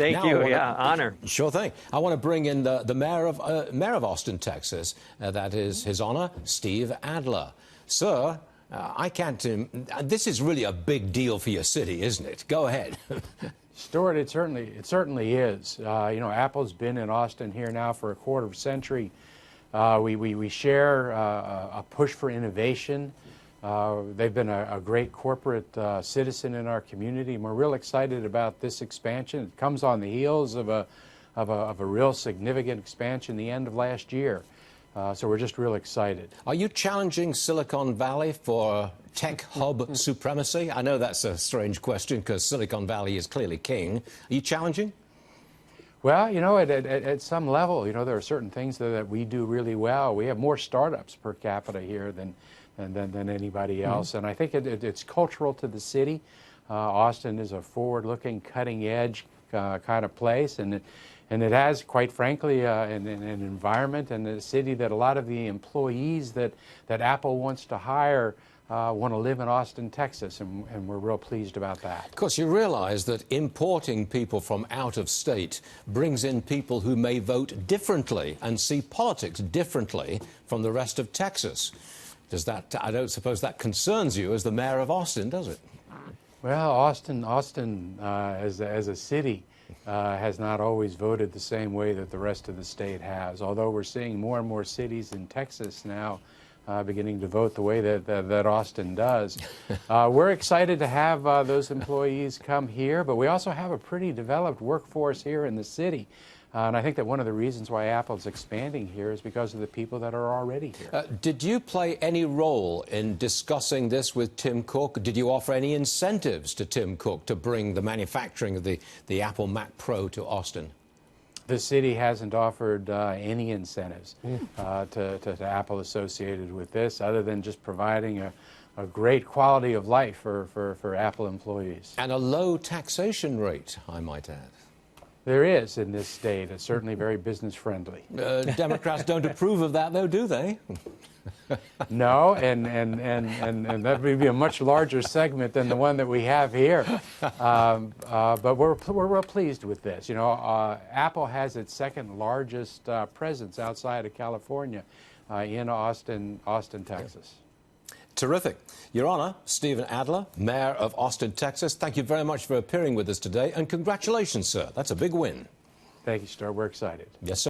Thank you. Yeah, honor. Sure thing. I want to bring in the mayor of Austin, Texas. That is His Honor Steve Adler. Sir, I can't. This is really a big deal for your city, isn't it? Go ahead. Stuart, it certainly is. You know, Apple's been in Austin here now for a quarter of a century. We share a push for innovation. They've been a great corporate citizen in our community, and we're real excited about this expansion. It comes on the heels of a real significant expansion the end of last year. So we're just real excited. Are you challenging Silicon Valley for tech hub supremacy? I know that's a strange question because Silicon Valley is clearly king. Are you challenging? Well, you know, at some level, you know, there are certain things that we do really well. We have more startups per capita here than anybody else, and I think it's cultural to the city. Austin is a forward-looking, cutting-edge kind of place, and it has, quite frankly, an environment and a city that a lot of the employees that Apple wants to hire want to live in Austin, Texas, and we're real pleased about that. Of course, you realize that importing people from out of state brings in people who may vote differently and see politics differently from the rest of Texas. Does that, I don't suppose that concerns you as the mayor of Austin, does it? Well, Austin as a city has not always voted the same way that the rest of the state has, although we're seeing more and more cities in Texas now beginning to vote the way that Austin does. We're excited to have those employees come here, but we also have a pretty developed workforce here in the city. And I think that one of the reasons why Apple's expanding here is because of the people that are already here. Did you play any role in discussing this with Tim Cook? Did you offer any incentives to Tim Cook to bring the manufacturing of the Apple Mac Pro to Austin? The city hasn't offered any incentives to Apple associated with this, other than just providing a great quality of life for Apple employees. And a low taxation rate, I might add. There is in this state. It's certainly very business friendly. Democrats don't approve of that, though, do they? No, and that would be a much larger segment than the one that we have here. But we're real pleased with this. You know, Apple has its second largest presence outside of California in Austin, Texas. Terrific. Your Honor, Stephen Adler, Mayor of Austin, Texas, thank you very much for appearing with us today, and congratulations, sir. That's a big win. Thank you, Stuart. We're excited. Yes, sir.